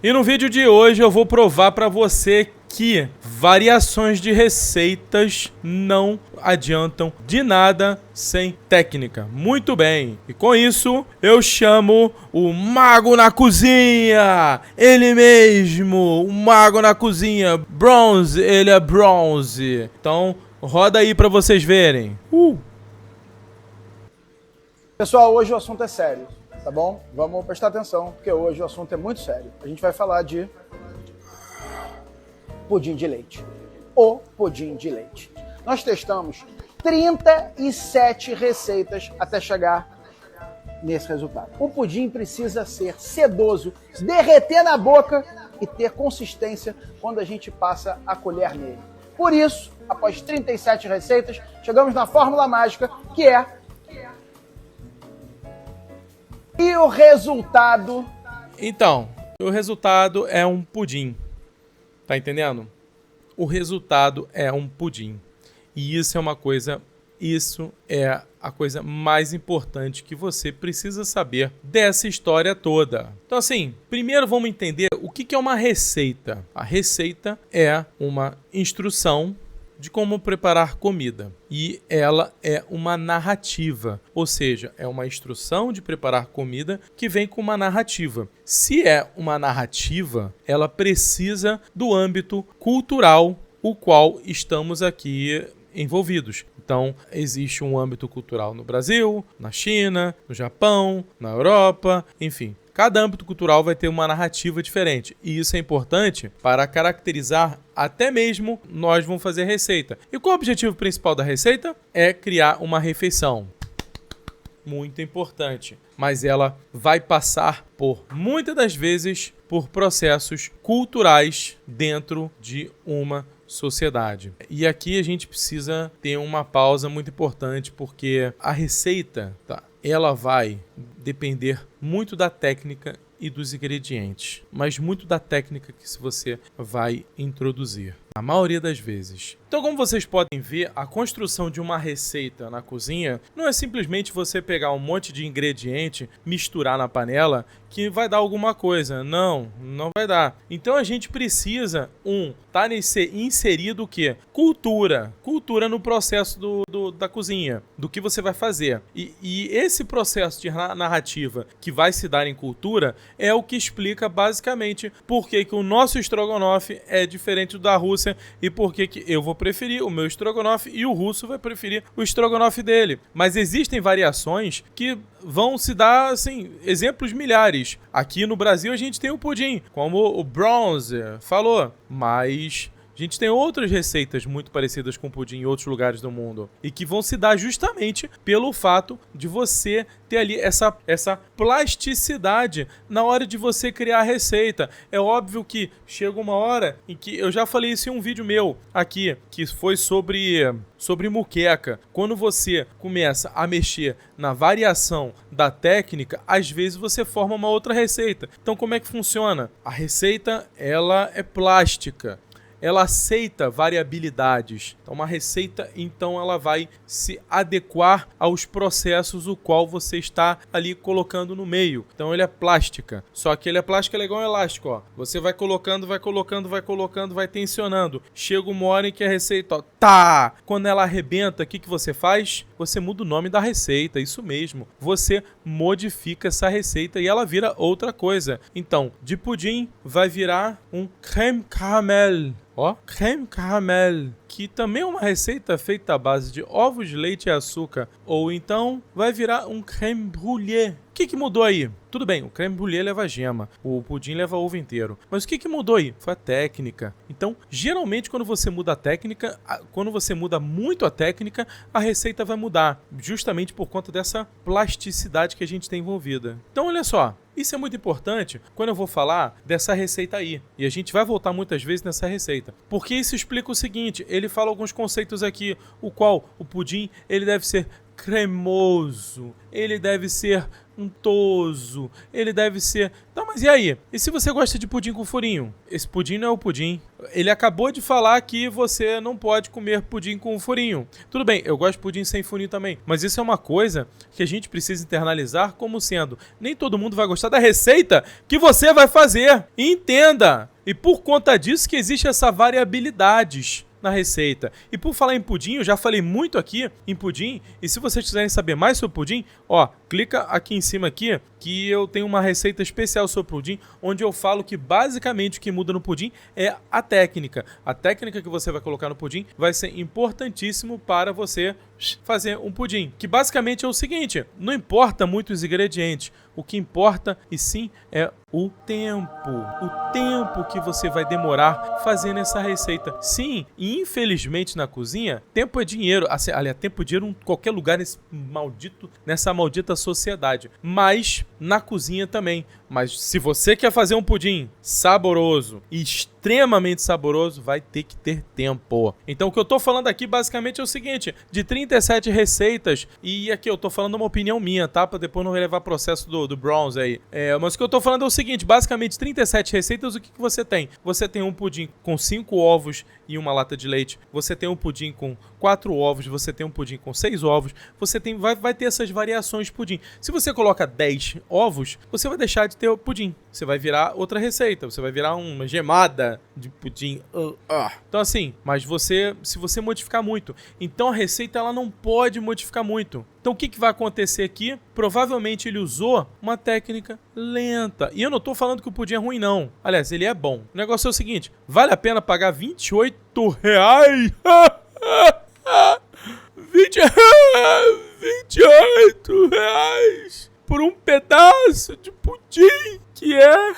E no vídeo de hoje eu vou provar para você que variações de receitas não adiantam de nada sem técnica. Muito bem. E com isso eu chamo o Mago na Cozinha. Ele mesmo, o Mago na Cozinha. Bronze, ele é Bronze. Então roda aí para vocês verem. Pessoal, hoje o assunto é sério, tá bom? Vamos prestar atenção, porque hoje o assunto é muito sério. A gente vai falar de pudim de leite. O pudim de leite. Nós testamos 37 receitas até chegar nesse resultado. O pudim precisa ser sedoso, derreter na boca e ter consistência quando a gente passa a colher nele. Por isso, após 37 receitas, chegamos na fórmula mágica, que é... E o resultado? Então, o resultado é um pudim. Tá entendendo? O resultado é um pudim. E isso é a coisa mais importante que você precisa saber dessa história toda. Então assim, primeiro vamos entender o que é uma receita. A receita é uma instrução de como preparar comida. E ela é uma narrativa, ou seja, é uma instrução de preparar comida que vem com uma narrativa. Se é uma narrativa, ela precisa do âmbito cultural, o qual estamos aqui envolvidos. Então, existe um âmbito cultural no Brasil, na China, no Japão, na Europa, enfim. Cada âmbito cultural vai ter uma narrativa diferente. E isso é importante para caracterizar até mesmo nós vamos fazer receita. E qual é o objetivo principal da receita? É criar uma refeição. Muito importante. Mas ela vai passar por, muitas das vezes, por processos culturais dentro de uma sociedade. E aqui a gente precisa ter uma pausa muito importante, porque a receita, ela vai depender muito da técnica e dos ingredientes, mas muito da técnica que você vai introduzir, na maioria das vezes. Então, como vocês podem ver, a construção de uma receita na cozinha não é simplesmente você pegar um monte de ingrediente, misturar na panela, que vai dar alguma coisa. Não vai dar. Então, a gente precisa, tá inserido o quê? Cultura. Cultura no processo da cozinha, do que você vai fazer. E esse processo de narrativa que vai se dar em cultura é o que explica basicamente por que o nosso estrogonofe é diferente do da Rússia e por que eu vou preferir o meu estrogonofe e o russo vai preferir o estrogonofe dele. Mas existem variações que vão se dar, assim, exemplos milhares. Aqui no Brasil a gente tem o pudim, como o Bronze falou, mas a gente tem outras receitas muito parecidas com pudim em outros lugares do mundo e que vão se dar justamente pelo fato de você ter ali essa plasticidade na hora de você criar a receita. É óbvio que chega uma hora em que eu já falei isso em um vídeo meu aqui, que foi sobre muqueca. Quando você começa a mexer na variação da técnica, às vezes você forma uma outra receita. Então como é que funciona? A receita, ela é plástica. Ela aceita variabilidades. Então, uma receita, então, ela vai se adequar aos processos o qual você está ali colocando no meio. Então, ele é plástica. Só que ele é plástica, ele é igual um elástico, ó. Você vai colocando, vai tensionando. Chega uma hora em que a receita, ó, tá! Quando ela arrebenta, o que você faz? Você muda o nome da receita, isso mesmo. Você modifica essa receita e ela vira outra coisa. Então, de pudim vai virar um crème caramel. Ó, crème caramel, que também é uma receita feita à base de ovos, leite e açúcar. Ou então vai virar um crème brûlée. O que mudou aí? Tudo bem, o crème brûlée leva gema, o pudim leva ovo inteiro. Mas o que mudou aí? Foi a técnica. Então, geralmente, quando você muda a técnica, quando você muda muito a técnica, a receita vai mudar. Justamente por conta dessa plasticidade que a gente tem envolvida. Então, olha só. Isso é muito importante quando eu vou falar dessa receita aí. E a gente vai voltar muitas vezes nessa receita. Porque isso explica o seguinte, ele fala alguns conceitos aqui, o qual o pudim ele deve ser cremoso, ele deve ser untoso, ele deve ser... Tá, mas e aí? E se você gosta de pudim com furinho? Esse pudim não é o pudim. Ele acabou de falar que você não pode comer pudim com furinho. Tudo bem, eu gosto de pudim sem furinho também, mas isso é uma coisa que a gente precisa internalizar como sendo: nem todo mundo vai gostar da receita que você vai fazer. Entenda! E por conta disso que existe essa variabilidade na receita. E por falar em pudim, eu já falei muito aqui em pudim, e se vocês quiserem saber mais sobre pudim, ó, clica aqui em cima aqui, que eu tenho uma receita especial sobre pudim, onde eu falo que basicamente o que muda no pudim é a técnica. A técnica que você vai colocar no pudim vai ser importantíssimo para você fazer um pudim, que basicamente é o seguinte: não importa muito os ingredientes, o que importa e sim é o tempo que você vai demorar fazendo essa receita. Sim, e infelizmente na cozinha, tempo é dinheiro. Aliás, tempo é dinheiro em qualquer lugar nessa maldita sociedade. Mas na cozinha também. Mas se você quer fazer um pudim saboroso e extremamente saboroso, vai ter que ter tempo. Então o que eu tô falando aqui basicamente é o seguinte: de 37 receitas, e aqui eu tô falando uma opinião minha, tá? Pra depois não levar processo do Bronze aí. Mas o que eu tô falando é o seguinte: basicamente 37 receitas, o que você tem? Você tem um pudim com 5 ovos e uma lata de leite. Você tem um pudim com 4 ovos, você tem um pudim com 6 ovos. Você tem, vai ter essas variações de pudim. Se você coloca 10 ovos, você vai deixar de ter o pudim. Você vai virar outra receita. Você vai virar uma gemada de pudim. Então assim, mas se você modificar muito, então a receita ela não pode modificar muito. Então o que vai acontecer aqui? Provavelmente ele usou uma técnica lenta. E eu não tô falando que o pudim é ruim, não. Aliás, ele é bom. O negócio é o seguinte: vale a pena pagar R$28? 28 reais por um pedaço de pudim que é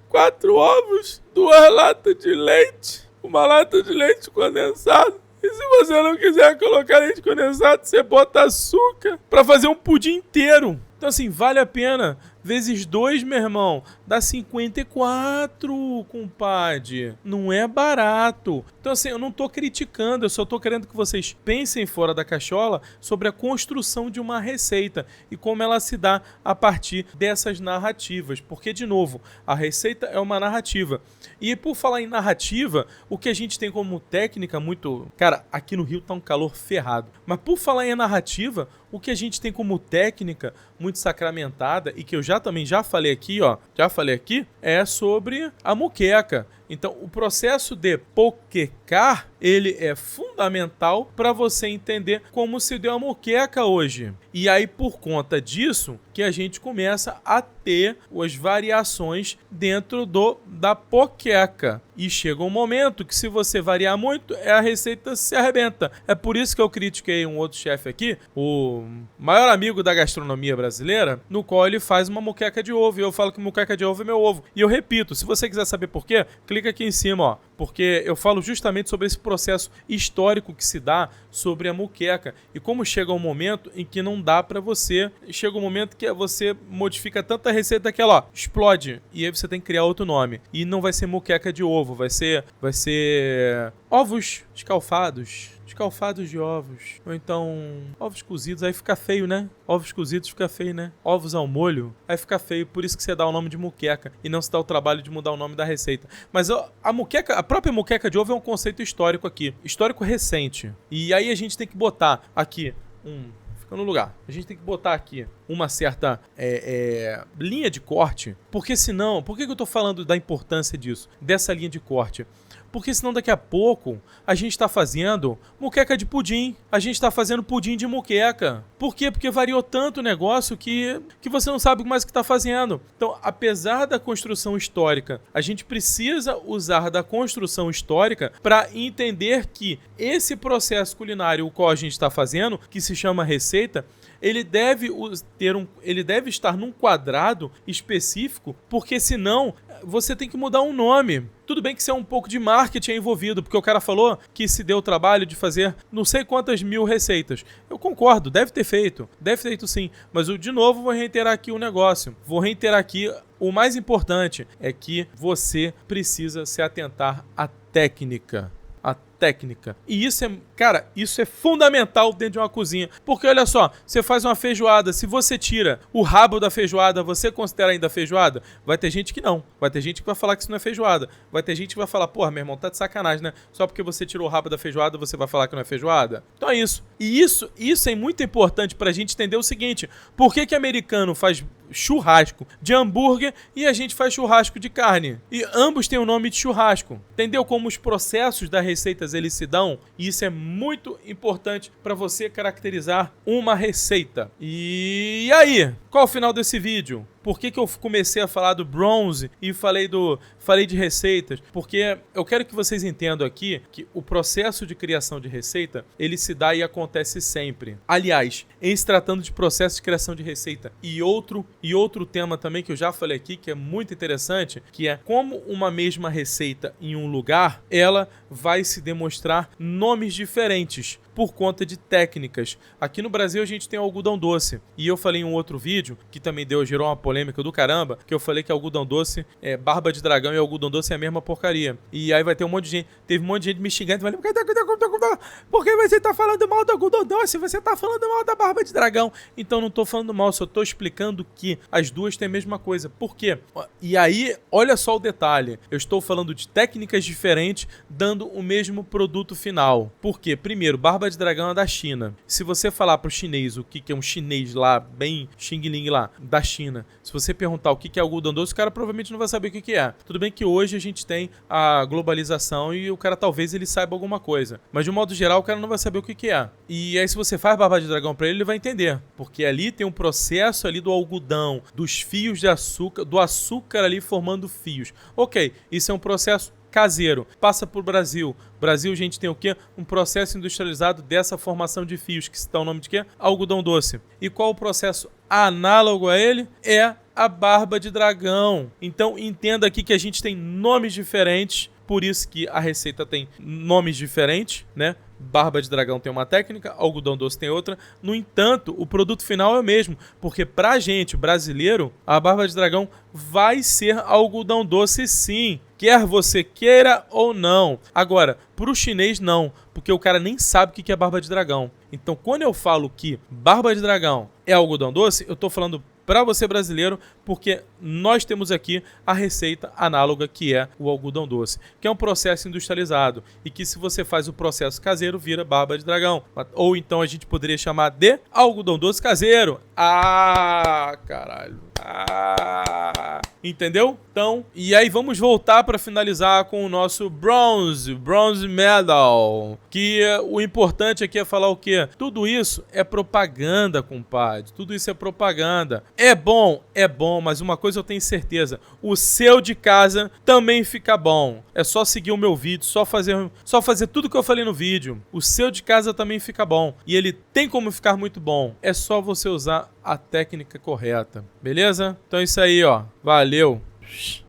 4 ovos, 2 latas de leite, uma lata de leite condensado. E se você não quiser colocar leite condensado, você bota açúcar pra fazer um pudim inteiro. Então assim, vale a pena. Vezes 2, meu irmão, dá 54, compadre. Não é barato. Então assim, eu não tô criticando, eu só tô querendo que vocês pensem fora da cachola sobre a construção de uma receita e como ela se dá a partir dessas narrativas. Porque, de novo, a receita é uma narrativa. E por falar em narrativa, o que a gente tem como técnica muito... Cara, aqui no Rio tá um calor ferrado. Mas por falar em narrativa, o que a gente tem como técnica muito sacramentada e que eu também já falei aqui, ó, é sobre a moqueca. Então, o processo de poquecar, ele é fundamental para você entender como se deu a moqueca hoje. E aí, por conta disso, que a gente começa a ter as variações dentro da poqueca. E chega um momento que, se você variar muito, a receita se arrebenta. É por isso que eu critiquei um outro chefe aqui, o maior amigo da gastronomia brasileira, no qual ele faz uma moqueca de ovo. E eu falo que moqueca de ovo é meu ovo. E eu repito, se você quiser saber por quê, clica aqui em cima, ó, porque eu falo justamente sobre esse processo histórico que se dá sobre a moqueca e como chega um momento em que não dá pra você, chega um momento que você modifica tanta receita que ela, ó, explode, e aí você tem que criar outro nome. E não vai ser moqueca de ovo, vai ser ovos escalfados de ovos, ou então ovos cozidos, aí fica feio, né? Ovos cozidos fica feio, né? Ovos ao molho, aí fica feio, por isso que você dá o nome de moqueca e não se dá o trabalho de mudar o nome da receita. Mas a própria moqueca de ovo é um conceito histórico aqui, histórico recente. E aí a gente tem que botar aqui no lugar. A gente tem que botar aqui uma certa linha de corte, porque senão... Por que eu tô falando da importância disso? Dessa linha de corte? Porque senão daqui a pouco a gente tá fazendo moqueca de pudim. A gente tá fazendo pudim de moqueca. Por quê? Porque variou tanto o negócio que você não sabe mais o que tá fazendo. Então, apesar da construção histórica, a gente precisa usar da construção histórica para entender que esse processo culinário, o qual a gente está fazendo, que se chama receita, ele deve estar num quadrado específico, porque senão você tem que mudar um nome. Tudo bem que isso é um pouco de marketing envolvido, porque o cara falou que se deu o trabalho de fazer não sei quantas mil receitas. Eu concordo, deve ter feito sim, mas eu de novo vou reiterar aqui o negócio. Vou reiterar aqui, o mais importante é que você precisa se atentar à técnica. técnica. E isso é, cara, isso é fundamental dentro de uma cozinha. Porque olha só, você faz uma feijoada, se você tira o rabo da feijoada, você considera ainda feijoada? Vai ter gente que não. Vai ter gente que vai falar que isso não é feijoada. Vai ter gente que vai falar, porra, meu irmão, tá de sacanagem, né? Só porque você tirou o rabo da feijoada, você vai falar que não é feijoada? Então é isso. E isso é muito importante pra gente entender o seguinte: por que americano faz churrasco de hambúrguer e a gente faz churrasco de carne? E ambos têm o nome de churrasco. Entendeu como os processos das receitas eles se dão? E isso é muito importante para você caracterizar uma receita. E aí, qual é o final desse vídeo? Por que eu comecei a falar do bronze e falei de receitas? Porque eu quero que vocês entendam aqui que o processo de criação de receita, ele se dá e acontece sempre. Aliás, em se tratando de processo de criação de receita e outro tema também que eu já falei aqui, que é muito interessante, que é como uma mesma receita em um lugar, ela vai se demonstrar nomes diferentes por conta de técnicas. Aqui no Brasil a gente tem o algodão doce. E eu falei em um outro vídeo, que também gerou uma polêmica do caramba, que eu falei que algodão doce, barba de dragão e algodão doce é a mesma porcaria. E aí vai ter um monte de gente, teve um monte de gente me xingando, falando, por que você tá falando mal do algodão doce? Você tá falando mal da barba de dragão. Então não tô falando mal, só tô explicando que as duas têm a mesma coisa. Por quê? E aí, olha só o detalhe. Eu estou falando de técnicas diferentes, dando o mesmo produto final. Por quê? Primeiro, barba de dragão é da China. Se você falar pro chinês o que é um chinês lá, bem Xing Ling lá, da China, se você perguntar o que é algodão doce, o cara provavelmente não vai saber o que é. Tudo bem que hoje a gente tem a globalização e o cara talvez ele saiba alguma coisa. Mas de um modo geral, o cara não vai saber o que é. E aí se você faz barba de dragão pra ele, ele vai entender. Porque ali tem um processo ali do algodão, dos fios de açúcar, do açúcar ali formando fios. Ok, isso é um processo caseiro. Passa pro Brasil. Brasil, a gente tem o quê? Um processo industrializado dessa formação de fios, que se dá o nome de quê? Algodão doce. E qual o processo análogo a ele? É a barba de dragão. Então, entenda aqui que a gente tem nomes diferentes, por isso que a receita tem nomes diferentes, né? Barba de dragão tem uma técnica, algodão doce tem outra. No entanto, o produto final é o mesmo, porque pra gente, brasileiro, a barba de dragão vai ser algodão doce sim, quer você queira ou não. Agora, pro chinês não, porque o cara nem sabe o que é barba de dragão. Então, quando eu falo que barba de dragão é algodão doce, eu tô falando para você brasileiro, porque nós temos aqui a receita análoga que é o algodão doce, que é um processo industrializado e que se você faz o processo caseiro vira barba de dragão, ou então a gente poderia chamar de algodão doce caseiro. Ah, caralho. Ah, entendeu? Então, e aí vamos voltar para finalizar com o nosso bronze medal, que o importante aqui é falar o quê? Tudo isso é propaganda, compadre. Tudo isso é propaganda. É bom, mas uma coisa eu tenho certeza, o seu de casa também fica bom. É só seguir o meu vídeo, só fazer tudo que eu falei no vídeo. O seu de casa também fica bom. E ele tem como ficar muito bom. É só você usar a técnica correta. Beleza? Então é isso aí, ó. Valeu!